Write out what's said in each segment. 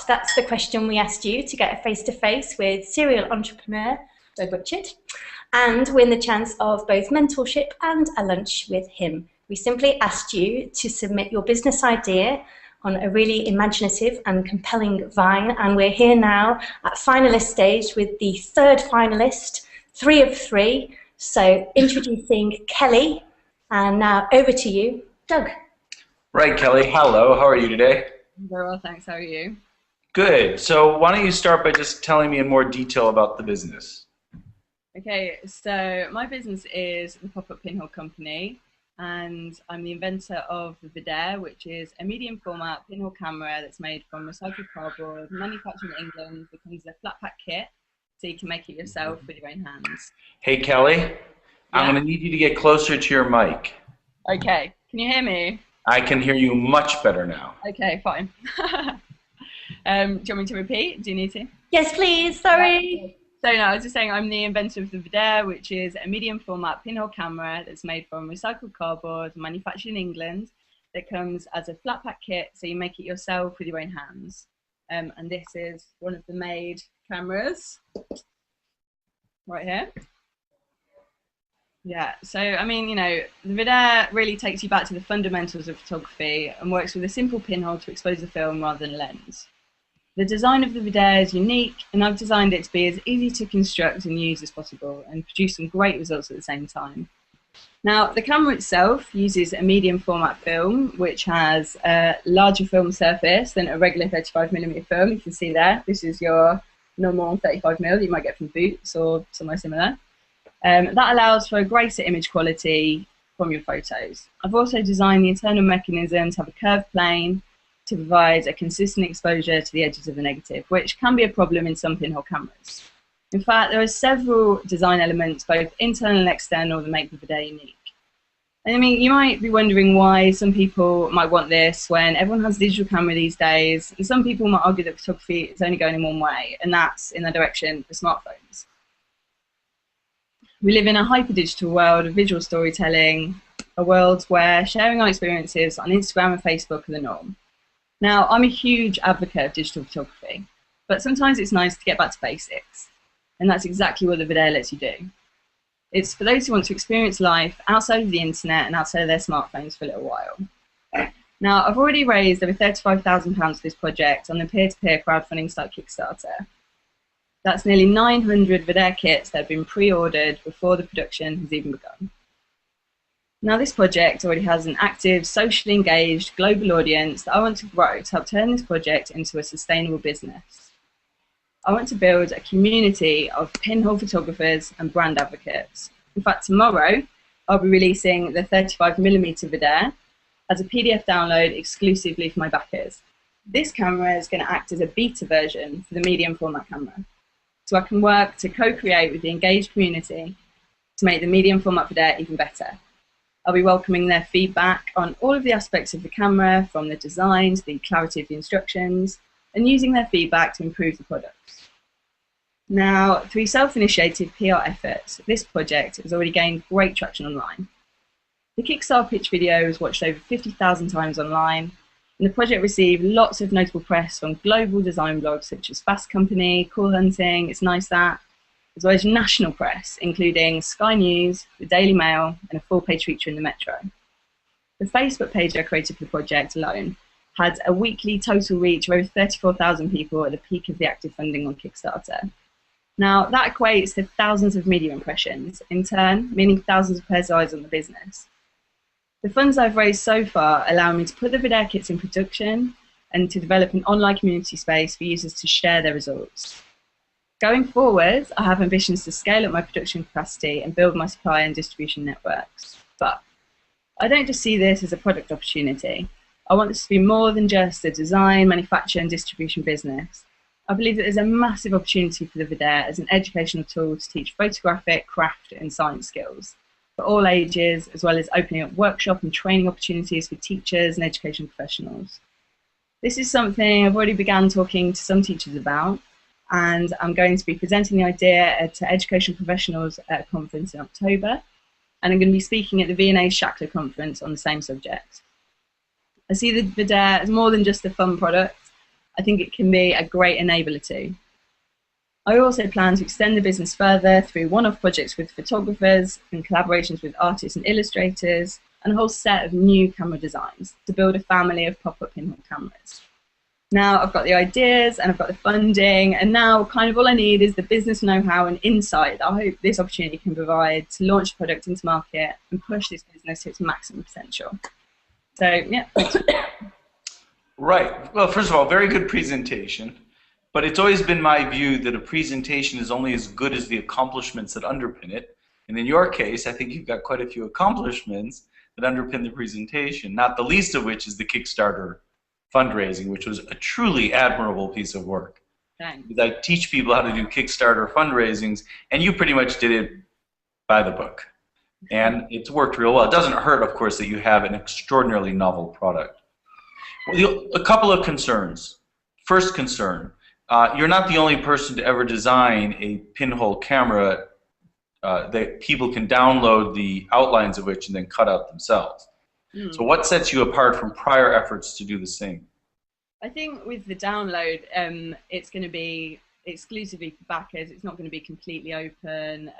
That's the question we asked you to get a face-to-face with serial entrepreneur Joe Butchett and win the chance of both mentorship and a lunch with him. We simply asked you to submit your business idea on a really imaginative and compelling vine, and we're here now at finalist stage with the third finalist, 3 of 3. So introducing Kelly, and now over to you, Doug. Right, Kelly. Hello. How are you today? Very well, thanks. How are you? Good. So why don't you start by just telling me in more detail about the business? Okay, so my business is the Pop-Up Pinhole Company, and I'm the inventor of the Vidaire, which is a medium format pinhole camera that's made from recycled cardboard, manufactured in England. It comes in a flat pack kit, so you can make it yourself with your own hands. Hey, Kelly, I'm going to need you to get closer to your mic. Okay, can you hear me? I can hear you much better now. Okay, fine. Do you want me to repeat? Do you need to? Yes, please. Sorry. So no, I was just saying I'm the inventor of the Vidaire, which is a medium format pinhole camera that's made from recycled cardboard, manufactured in England, that comes as a flat pack kit, so you make it yourself with your own hands. And this is one of the made cameras right here. Yeah, so I mean, you know, the Vidaire really takes you back to the fundamentals of photography and works with a simple pinhole to expose the film rather than a lens. The design of the Vidaire is unique, and I've designed it to be as easy to construct and use as possible and produce some great results at the same time. Now, the camera itself uses a medium format film, which has a larger film surface than a regular 35mm film. You can see there, this is your normal 35mm that you might get from Boots or somewhere similar. That allows for a greater image quality from your photos. I've also designed the internal mechanism to have a curved plane to provide a consistent exposure to the edges of the negative, which can be a problem in some pinhole cameras. In fact, there are several design elements, both internal and external, that make the Vidaire unique. And I mean, you might be wondering why some people might want this when everyone has a digital camera these days, and some people might argue that photography is only going in one way, and that's in the direction of smartphones. We live in a hyper-digital world of visual storytelling, a world where sharing our experiences on Instagram and Facebook are the norm. Now, I'm a huge advocate of digital photography, but sometimes it's nice to get back to basics, and that's exactly what the Vidaire lets you do. It's for those who want to experience life outside of the internet and outside of their smartphones for a little while. Now, I've already raised over £35,000 for this project on the peer-to-peer crowdfunding site Kickstarter. That's nearly 900 Vidaire kits that have been pre-ordered before the production has even begun. Now, this project already has an active, socially engaged global audience that I want to grow to help turn this project into a sustainable business. I want to build a community of pinhole photographers and brand advocates. In fact, tomorrow, I'll be releasing the 35mm Vidaire as a PDF download exclusively for my backers. This camera is going to act as a beta version for the medium format camera, so I can work to co-create with the engaged community to make the medium format Vidaire even better. I'll be welcoming their feedback on all of the aspects of the camera, from the design to the clarity of the instructions, and using their feedback to improve the products. Now, through self-initiated PR efforts, this project has already gained great traction online. The Kickstarter pitch video was watched over 50,000 times online, and the project received lots of notable press from global design blogs such as Fast Company, Cool Hunting, It's Nice That, as well as national press, including Sky News, the Daily Mail, and a full-page feature in the Metro. The Facebook page I created for the project alone had a weekly total reach of over 34,000 people at the peak of the active funding on Kickstarter. Now, that equates to thousands of media impressions, in turn, meaning thousands of pairs of eyes on the business. The funds I've raised so far allow me to put the Vidaire kits in production and to develop an online community space for users to share their results. Going forward, I have ambitions to scale up my production capacity and build my supply and distribution networks. But I don't just see this as a product opportunity. I want this to be more than just a design, manufacture, and distribution business. I believe that there's a massive opportunity for the Vidaire as an educational tool to teach photographic, craft, and science skills for all ages, as well as opening up workshop and training opportunities for teachers and education professionals. This is something I've already begun talking to some teachers about, and I'm going to be presenting the idea to education professionals at a conference in October, and I'm going to be speaking at the V&A Shackler conference on the same subject. I see the Vidaire as more than just a fun product. I think it can be a great enabler too. I also plan to extend the business further through one-off projects with photographers and collaborations with artists and illustrators, and a whole set of new camera designs to build a family of pop-up pinhole cameras. Now I've got the ideas and I've got the funding, and now kind of all I need is the business know-how and insight that I hope this opportunity can provide to launch the product into market and push this business to its maximum potential. So yeah. Right. Well, first of all, very good presentation. But it's always been my view that a presentation is only as good as the accomplishments that underpin it. And in your case, I think you've got quite a few accomplishments that underpin the presentation, not the least of which is the Kickstarter fundraising, which was a truly admirable piece of work. Thanks. Because I teach people how to do Kickstarter fundraisings, and you pretty much did it by the book. And it's worked real well. It doesn't hurt, of course, that you have an extraordinarily novel product. Well, a couple of concerns. First concern. You're not the only person to ever design a pinhole camera that people can download the outlines of which and then cut out themselves. So what sets you apart from prior efforts to do the same? I think with the download, it's going to be exclusively for backers. It's not going to be completely open.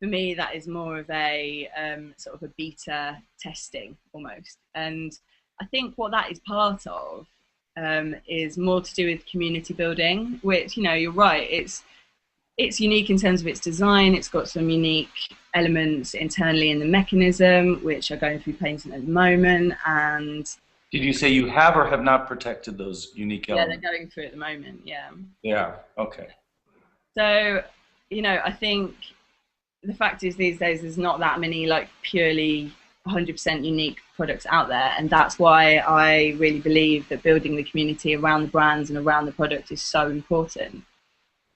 For me, that is more of a sort of a beta testing almost. And I think what that is part of is more to do with community building, which, you know, you're right, it's unique in terms of its design. It's got some unique elements internally in the mechanism, which are going through painting at the moment. And did you say you have or have not protected those unique elements? Yeah, they're going through at the moment, yeah. Yeah, okay. So, you know, I think the fact is these days there's not that many like purely 100% unique products out there, and that's why I really believe that building the community around the brands and around the product is so important,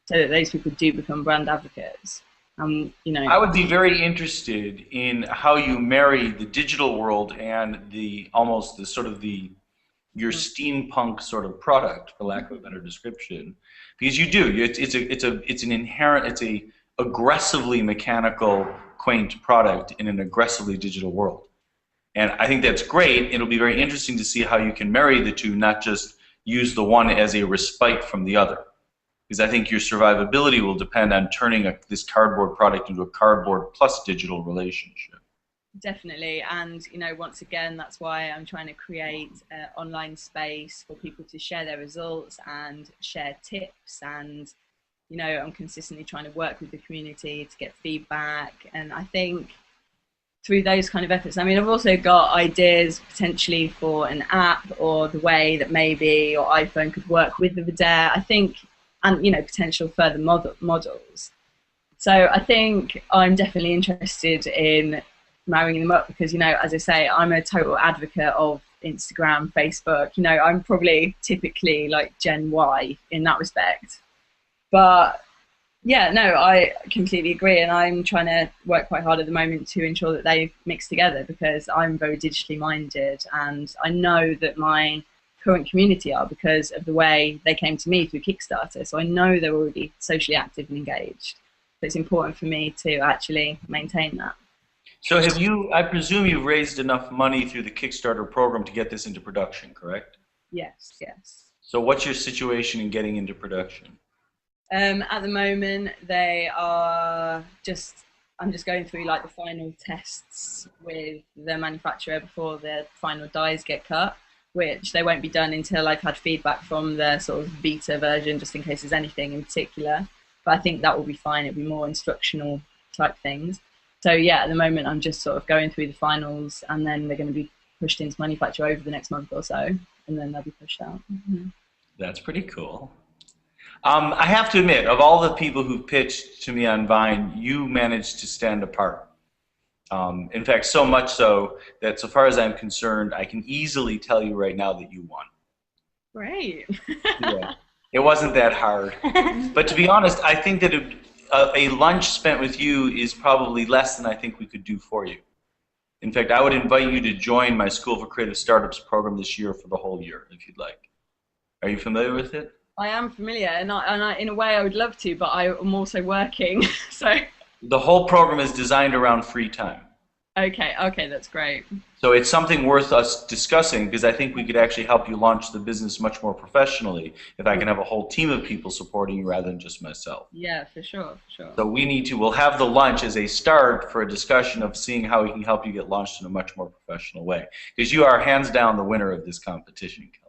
so that those people do become brand advocates. You know, I would be very interested in how you marry the digital world and the almost the sort of your steampunk sort of product, for lack of a better description, because you do. It's an inherent, it's a aggressively mechanical, quaint product in an aggressively digital world. And I think that's great. It'll be very interesting to see how you can marry the two, not just use the one as a respite from the other. Because I think your survivability will depend on turning this cardboard product into a cardboard plus digital relationship. Definitely, and you know, once again, that's why I'm trying to create an online space for people to share their results and share tips, and you know, I'm consistently trying to work with the community to get feedback. And I think through those kind of efforts, I mean, I've also got ideas potentially for an app, or the way that maybe your iPhone could work with the Vidare, I think, and you know, potential further models. So I think I'm definitely interested in marrying them up, because, you know, as I say, I'm a total advocate of Instagram, Facebook. You know, I'm probably typically like Gen Y in that respect. But yeah, no, I completely agree, and I'm trying to work quite hard at the moment to ensure that they mix together, because I'm very digitally minded, and I know that my current community are, because of the way they came to me through Kickstarter. So I know they're already socially active and engaged. So it's important for me to actually maintain that. So have you, I presume you've raised enough money through the Kickstarter program to get this into production, correct? Yes, yes. So what's your situation in getting into production? At the moment, they are I'm just going through like the final tests with the manufacturer before the final dies get cut, which they won't be done until I've had feedback from the sort of beta version, just in case there's anything in particular. But I think that will be fine. It'll be more instructional type things. So yeah, at the moment, I'm just sort of going through the finals, and then they're going to be pushed into manufacture over the next month or so, and then they'll be pushed out. Mm-hmm. That's pretty cool. I have to admit, of all the people who pitched to me on Vine, you managed to stand apart. In fact, so much so that, so far as I'm concerned, I can easily tell you right now that you won. Great. Yeah, it wasn't that hard. But to be honest, I think that a lunch spent with you is probably less than I think we could do for you. In fact, I would invite you to join my School for Creative Startups program this year for the whole year, if you'd like. Are you familiar with it? I am familiar, and I, in a way, I would love to, but I'm also working, so. The whole program is designed around free time. Okay, okay, that's great. So it's something worth us discussing because I think we could actually help you launch the business much more professionally if I can have a whole team of people supporting you rather than just myself. Yeah, for sure, for sure. So we'll have the lunch as a start for a discussion of seeing how we can help you get launched in a much more professional way. Because you are hands down the winner of this competition, Kelly.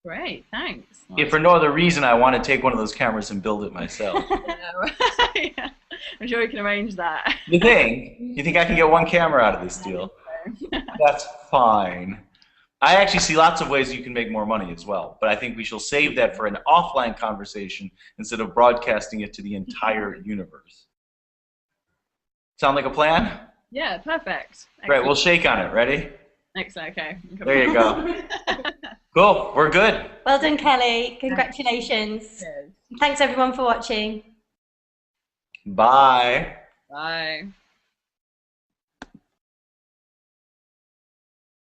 Great, thanks. If for no other reason, I want to take one of those cameras and build it myself. Yeah, I'm sure we can arrange that. You think? You think I can get one camera out of this deal? That's fine. I actually see lots of ways you can make more money as well, but I think we shall save that for an offline conversation instead of broadcasting it to the entire universe. Sound like a plan? Yeah, perfect. Great, we'll shake on it. Ready? Excellent, okay. There you go. Cool, we're good. Well done, Kelly. Congratulations. Cheers. Thanks everyone for watching. Bye. Bye.